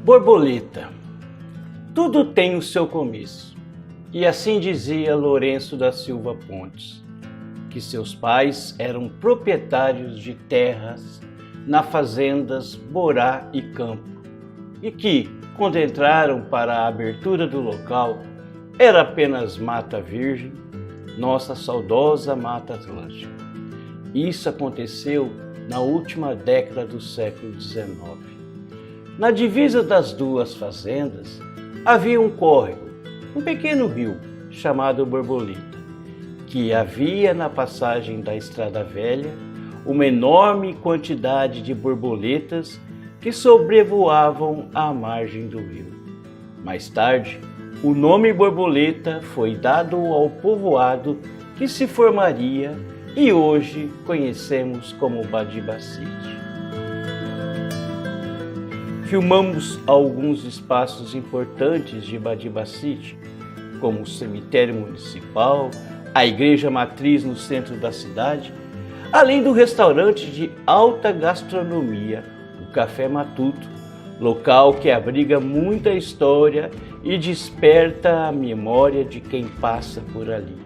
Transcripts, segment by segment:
Borboleta. Tudo tem o seu começo. E assim dizia Lourenço da Silva Pontes, que seus pais eram proprietários de terras na fazendas Borá e Campo, e que, quando entraram para a abertura do local, era apenas mata virgem, nossa saudosa Mata Atlântica. Isso aconteceu na última década do século XIX. Na divisa das duas fazendas havia um córrego, um pequeno rio chamado Borboleta, que havia na passagem da Estrada Velha uma enorme quantidade de borboletas que sobrevoavam a margem do rio. Mais tarde, o nome Borboleta foi dado ao povoado que se formaria e hoje conhecemos como Badibacite. Filmamos alguns espaços importantes de Badibacite, como o cemitério municipal, a igreja matriz no centro da cidade, além do restaurante de alta gastronomia, o Café Matuto, local que abriga muita história e desperta a memória de quem passa por ali.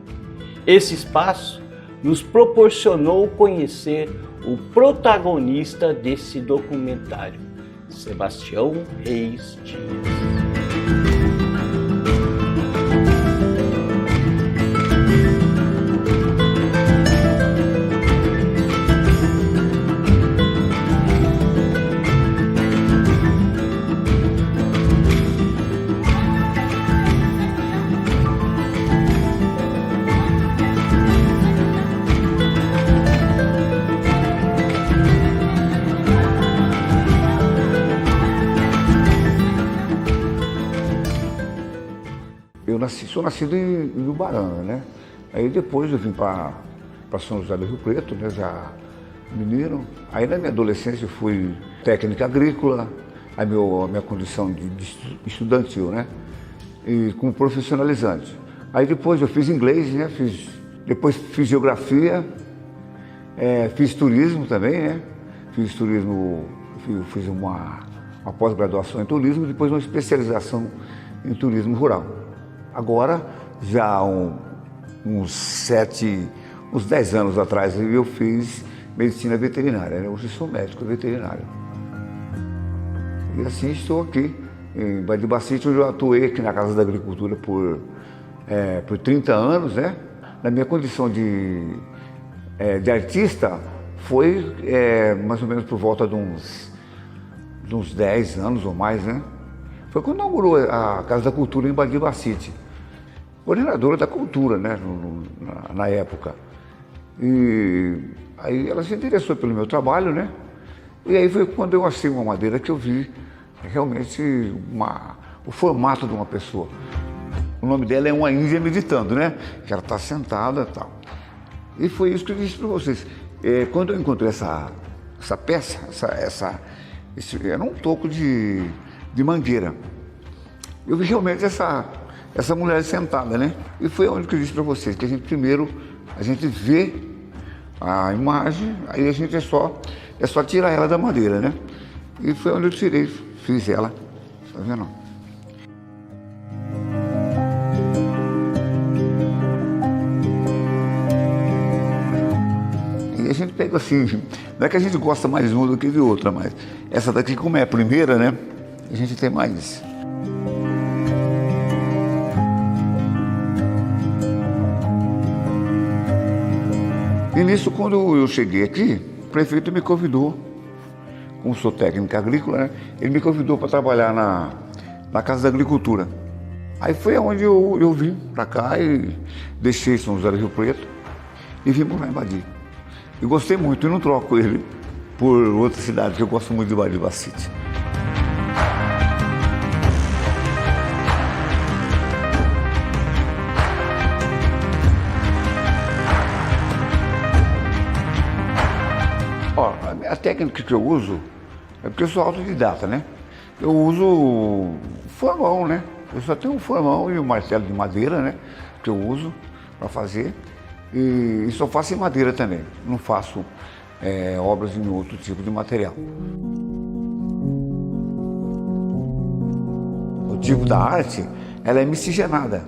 Esse espaço nos proporcionou conhecer o protagonista desse documentário, Sebastião Reis Dias. Sou nascido em Ubarana, né? Aí depois eu vim para São José do Rio Preto, né? Já mineiro. Aí na minha adolescência eu fui técnica agrícola, a minha condição de estudantil, né? E como profissionalizante. Aí depois eu fiz inglês, né? Depois fiz geografia, fiz turismo também, né? Fiz turismo, fiz uma pós-graduação em turismo e depois uma especialização em turismo rural. Agora, já há uns 10 anos atrás, eu fiz medicina veterinária, né? Hoje sou médico veterinário. E assim estou aqui, em Badibacite, onde eu atuei aqui na Casa da Agricultura por 30 anos, né? Na minha condição de artista, foi mais ou menos por volta de uns 10 anos ou mais, né? Foi quando inaugurou a Casa da Cultura em Badibacite. Coordenadora da cultura, né, na época. E aí ela se interessou pelo meu trabalho, né? E aí foi quando eu achei uma madeira que eu vi realmente o formato de uma pessoa. O nome dela é uma índia meditando, né? Que ela está sentada e tal. E foi isso que eu disse para vocês. Quando eu encontrei essa peça, era um toco de mangueira. Eu vi realmente essa mulher sentada, né? E foi onde que eu disse para vocês, que a gente vê a imagem, aí a gente é só tirar ela da madeira, né? E foi onde eu fiz ela, tá vendo? E a gente pega assim, não é que a gente gosta mais de uma do que de outra, mas essa daqui, como é a primeira, né? A gente tem mais. E nisso, quando eu cheguei aqui, o prefeito me convidou, como sou técnica agrícola, né? Ele me convidou para trabalhar na Casa da Agricultura. Aí foi onde eu vim para cá e deixei São José do Rio Preto e vim morar em Badi. E gostei muito, e não troco ele por outra cidade, que eu gosto muito de Badibacite. A técnica que eu uso é porque eu sou autodidata, né? Eu uso formão, né? Eu só tenho um formão e um martelo de madeira, né? Que eu uso para fazer. E só faço em madeira também. Não faço obras em outro tipo de material. tipo da arte, ela é miscigenada,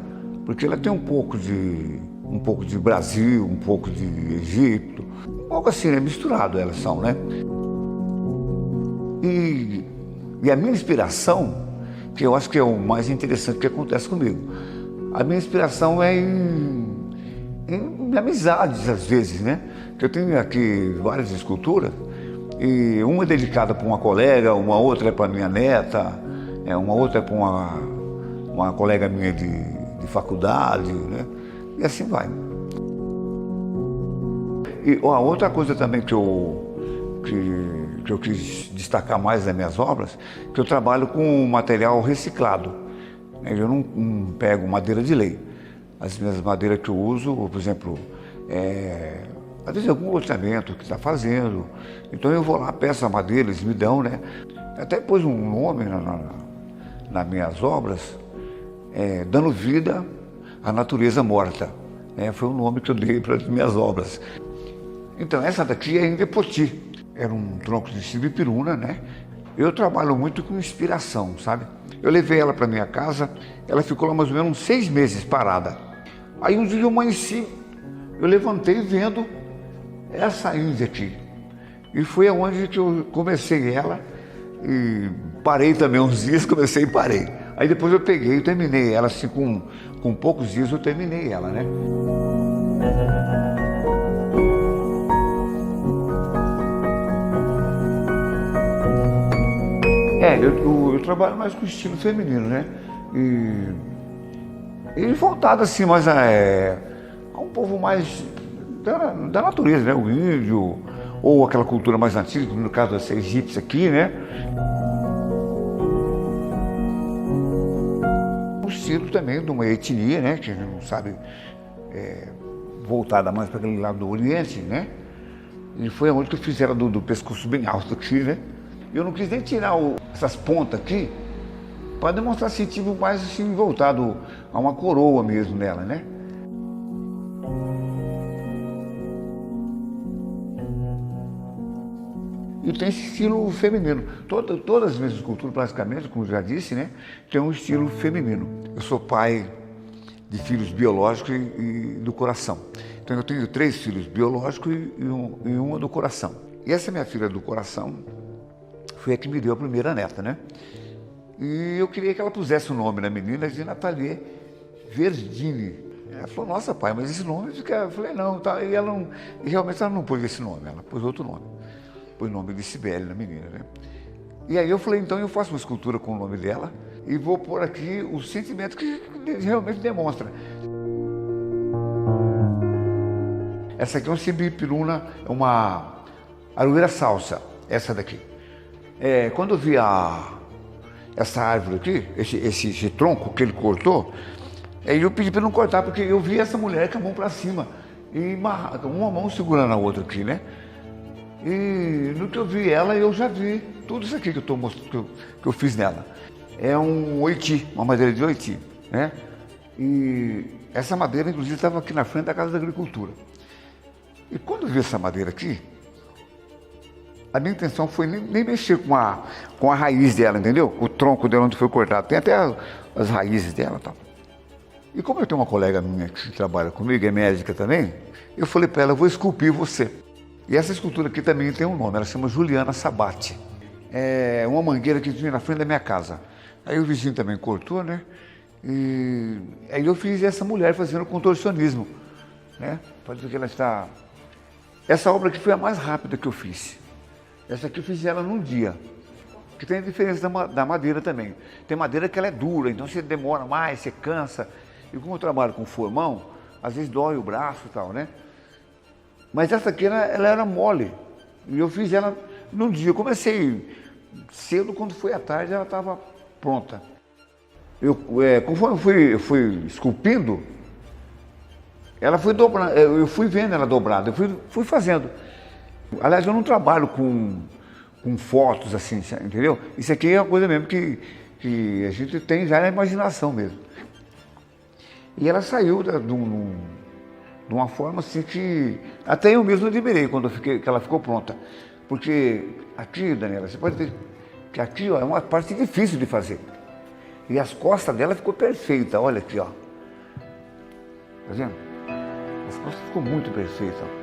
porque ela tem um pouco de Brasil, um pouco de Egito, um pouco assim, né? Misturado elas são, né? E a minha inspiração, que eu acho que é o mais interessante que acontece comigo, a minha inspiração é em amizades, às vezes, né? Eu tenho aqui várias esculturas, e uma é dedicada para uma colega, uma outra é para minha neta, uma outra é para uma colega minha de faculdade, né? E assim vai. E a outra coisa também que eu quis destacar mais nas minhas obras, que eu trabalho com material reciclado. Eu não pego madeira de lei. As minhas madeiras que eu uso, por exemplo, às vezes algum orçamento que está fazendo, então eu vou lá, peço a madeira, eles me dão, né? Até pus um nome nas minhas obras, dando vida à natureza morta. Foi o nome que eu dei para as minhas obras. Então essa daqui é em Depoti, era um tronco de sibipiruna, né? Eu trabalho muito com inspiração, sabe? Eu levei ela para minha casa, ela ficou lá mais ou menos uns 6 meses parada. Aí um dia eu amanheci, eu levantei vendo essa índia aqui. E foi aonde que eu comecei ela e parei também uns dias, comecei e parei. Aí depois eu peguei e terminei ela, assim, com poucos dias eu terminei ela, né? Eu trabalho mais com estilo feminino, né? E voltado assim, mais a um povo mais da natureza, né? O índio, ou aquela cultura mais antiga, no caso dessa egípcia aqui, né? Um estilo também de uma etnia, né? Que a gente não sabe, voltada mais para aquele lado do Oriente, né? E foi onde que eu fiz ela do pescoço bem alto aqui, né? Eu não quis nem tirar essas pontas aqui para demonstrar sentido mais assim voltado a uma coroa mesmo nela, né? E tem esse estilo feminino. Todas as minhas esculturas, praticamente, como eu já disse, né, tem um estilo feminino. Eu sou pai de filhos biológicos e do coração. Então eu tenho 3 filhos biológicos e uma do coração. E essa minha filha do coração foi a que me deu a primeira neta, né? E eu queria que ela pusesse o nome na menina de Nathalie Verdini. Ela falou, nossa pai, mas esse nome fica... Eu falei, não, tá. E realmente ela não pôs esse nome, ela pôs outro nome. Pôs o nome de Cibele na menina, né? E aí eu falei, então eu faço uma escultura com o nome dela e vou pôr aqui o sentimento que realmente demonstra. Essa aqui é um sibipiruna, é uma aroeira salsa, essa daqui. Quando eu vi essa árvore aqui, esse tronco que ele cortou, eu pedi para não cortar, porque eu vi essa mulher com a mão para cima, e uma mão segurando a outra aqui, né? E no que eu vi ela, eu já vi tudo isso aqui que eu estou mostrando, que eu fiz nela. É um oiti, uma madeira de oiti, né? E essa madeira, inclusive, estava aqui na frente da Casa da Agricultura. E quando eu vi essa madeira aqui, a minha intenção foi nem mexer com a raiz dela, entendeu? O tronco dela onde foi cortado. Tem até as raízes dela e tal. E como eu tenho uma colega minha que trabalha comigo, é médica também, eu falei para ela, eu vou esculpir você. E essa escultura aqui também tem um nome, ela se chama Juliana Sabate. É uma mangueira que tinha na frente da minha casa. Aí o vizinho também cortou, né? E aí eu fiz essa mulher fazendo contorcionismo, né? Pode dizer que ela está... Essa obra aqui foi a mais rápida que eu fiz. Essa aqui eu fiz ela num dia. Que tem a diferença da madeira também. Tem madeira que ela é dura, então você demora mais, você cansa. E como eu trabalho com formão, às vezes dói o braço e tal, né? Mas essa aqui, ela era mole. E eu fiz ela num dia. Eu comecei cedo, quando foi à tarde, ela estava pronta. Conforme eu fui esculpindo, ela foi dobrando, eu fui vendo ela dobrada, eu fui fazendo. Aliás, eu não trabalho com fotos assim, entendeu? Isso aqui é uma coisa mesmo que a gente tem já na imaginação mesmo. E ela saiu de uma forma assim que até eu mesmo admirei quando que ela ficou pronta. Porque aqui, Daniela, você pode ver que aqui ó, é uma parte difícil de fazer. E as costas dela ficou perfeita, olha aqui, ó. Tá vendo? As costas ficou muito perfeitas, ó.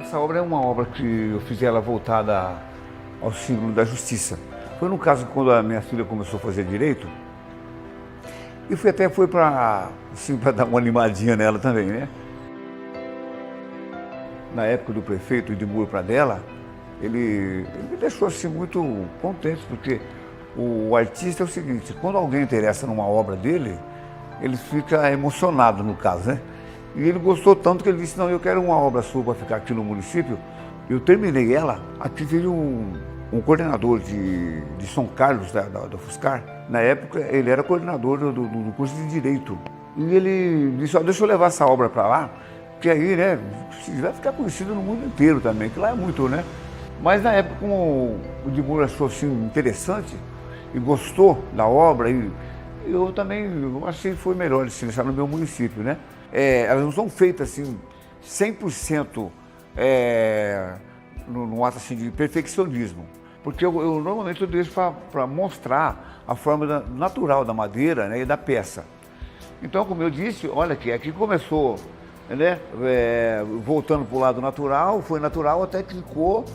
Essa obra é uma obra que eu fiz ela voltada ao símbolo da justiça. Foi no caso quando a minha filha começou a fazer direito, e foi para assim, dar uma animadinha nela também, né? Na época do prefeito Edmur Pradella, ele me deixou assim muito contente, porque o artista é o seguinte, quando alguém interessa numa obra dele, ele fica emocionado no caso, né? E ele gostou tanto que ele disse, não, eu quero uma obra sua para ficar aqui no município. Eu terminei ela, aqui veio um coordenador de São Carlos, da Fuscar. Na época, ele era coordenador do curso de Direito. E ele disse, ó, deixa eu levar essa obra para lá, que aí, né, vai ficar conhecido no mundo inteiro também, que lá é muito, né? Mas na época, como o Edmur achou assim interessante e gostou da obra, e eu também achei que foi melhor ele se deixar no meu município, né? Elas não são feitas assim 100% no ato assim, de perfeccionismo, porque eu normalmente eu deixo para mostrar a forma natural da madeira, né, e da peça. Então, como eu disse, olha aqui começou, né, voltando para o lado natural, foi natural até que ficou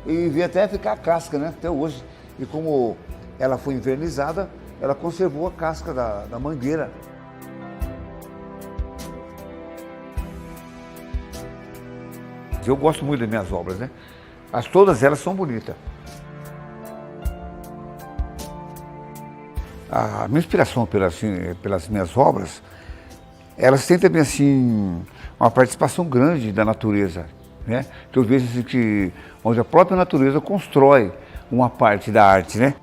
e veio até ficar a casca, né, até hoje. E como ela foi invernizada, ela conservou a casca da mangueira. Eu gosto muito das minhas obras, né? Todas elas são bonitas. A minha inspiração pelas minhas obras, elas têm também assim, uma participação grande da natureza, né? Que eu vejo assim, que onde a própria natureza constrói uma parte da arte, né?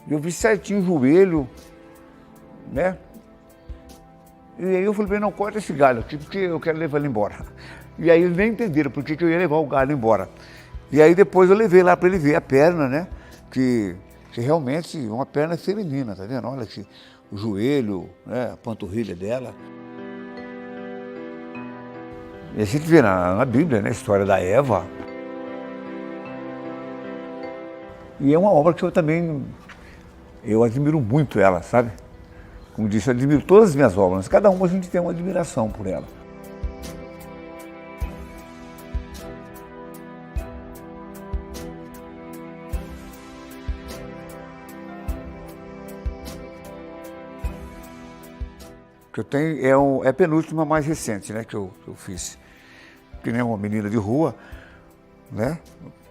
Eu vi certinho o joelho, né? E aí eu falei, não, corta esse galho aqui, porque eu quero levar ele embora. E aí eles nem entenderam porque que eu ia levar o galho embora. E aí depois eu levei lá para ele ver a perna, né? Que realmente é uma perna feminina, tá vendo? Olha aqui, o joelho, né? A panturrilha dela. E a gente vê na Bíblia, né? A história da Eva. E é uma obra que eu admiro muito ela, sabe? Como disse, eu admiro todas as minhas obras. Cada uma a gente tem uma admiração por ela. Que eu tenho é a penúltima mais recente, né, que eu fiz. Que nem uma menina de rua, né?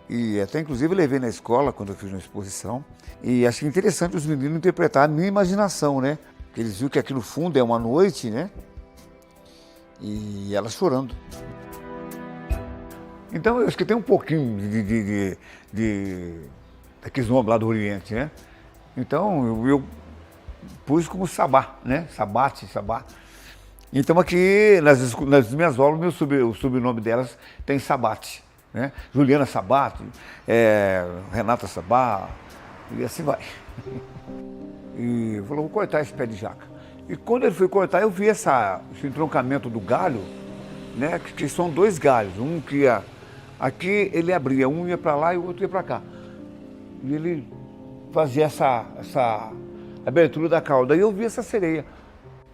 E até inclusive eu levei na escola quando eu fiz uma exposição. E achei interessante os meninos interpretar a minha imaginação, né? Porque eles viram que aqui no fundo é uma noite, né? E ela chorando. Então eu acho que tem um pouquinho daqueles nomes lá do Oriente, né? Então eu pus como Sabá, né? Sabá. Então aqui nas minhas obras, o sobrenome delas tem Sabate, né? Juliana Sabate, Renata Sabá, e assim vai. E falou, vou cortar esse pé de jaca. E quando ele foi cortar, eu vi esse entroncamento do galho, né? Que são dois galhos, um que ia aqui, ele abria, um ia para lá e o outro ia para cá. E ele fazia essa abertura da cauda, e eu vi essa sereia.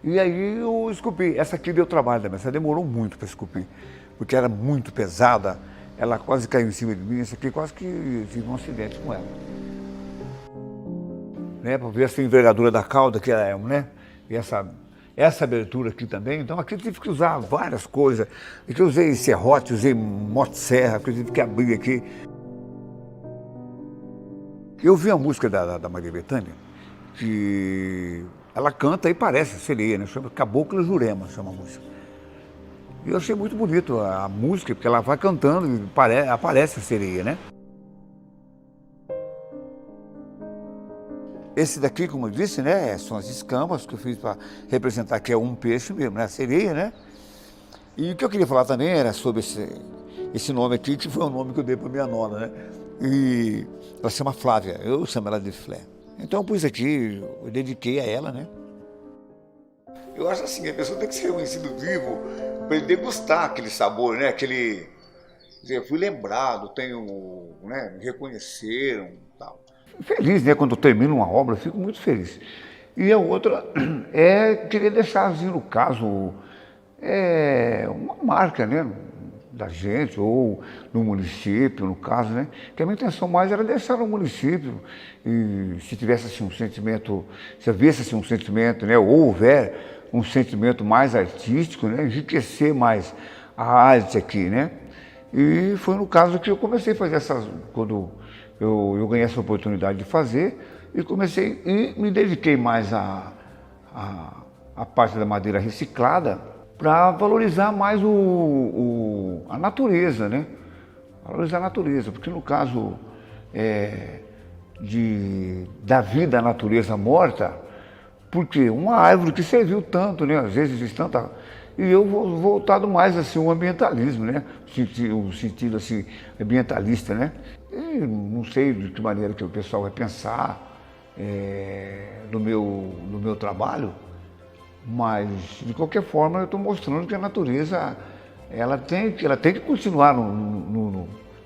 E aí eu esculpi. Essa aqui deu trabalho também, essa demorou muito para esculpir, porque era muito pesada, ela quase caiu em cima de mim, essa aqui quase que tive um acidente com ela. Né, para ver essa envergadura da cauda, que é, né? E essa abertura aqui também. Então aqui eu tive que usar várias coisas. Aqui eu usei serrote, usei motosserra, que eu tive que abrir aqui. Eu vi a música da Maria Bethânia, que ela canta e parece sereia, né? Chama Cabocla Jurema, chama a música. E eu achei muito bonito a música, porque ela vai cantando e aparece a sereia, né? Esse daqui, como eu disse, né, são as escamas que eu fiz para representar que é um peixe mesmo, né, a sereia, né? E o que eu queria falar também era sobre esse nome aqui, que foi o nome que eu dei para minha nona, né? E ela se chama Flávia, eu chamo ela de Flé. Então eu pus aqui, eu dediquei a ela, né? Eu acho assim, a pessoa tem que ser reconhecido vivo para ele degustar aquele sabor, né? Aquele dizer, fui lembrado, tenho, né, me reconheceram e tal. Feliz, né? Quando eu termino uma obra, eu fico muito feliz. E a outra é querer deixar, assim, no caso, uma marca, né? Da gente, ou no município, no caso, né? Que a minha intenção mais era deixar no município, e se tivesse assim, um sentimento, se houvesse assim, um sentimento, né? Ou houver um sentimento mais artístico, né? Enriquecer mais a arte aqui, né? E foi no caso que eu comecei a fazer essas, quando eu ganhei essa oportunidade de fazer, e comecei, e me dediquei mais à parte da madeira reciclada, para valorizar mais a natureza, né? Valorizar a natureza, porque no caso da vida à natureza morta, porque uma árvore que serviu tanto, né? Às vezes diz tanta. E eu vou voltado mais assim ao ambientalismo, né? O sentido assim ambientalista, né? E não sei de que maneira que o pessoal vai pensar no meu trabalho. Mas, de qualquer forma, eu estou mostrando que a natureza ela tem que continuar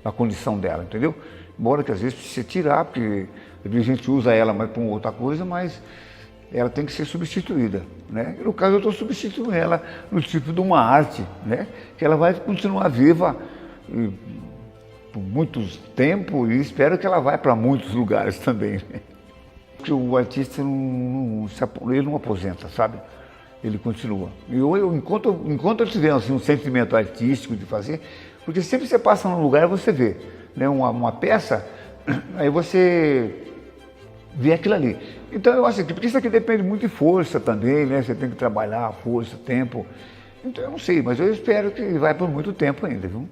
na condição dela, entendeu? Embora que às vezes precise tirar, porque a gente usa ela mais para outra coisa, mas ela tem que ser substituída, né? E no caso eu estou substituindo ela no tipo de uma arte, né? Que ela vai continuar viva por muitos tempos, e espero que ela vá para muitos lugares também, né? Porque o artista ele não aposenta, sabe? Ele continua. E enquanto eu tiver assim, um sentimento artístico de fazer, porque sempre você passa num lugar e você vê, né, uma peça, aí você vê aquilo ali. Então eu acho que, porque isso aqui depende muito de força também, né? Você tem que trabalhar, força, tempo. Então eu não sei, mas eu espero que vai por muito tempo ainda, viu?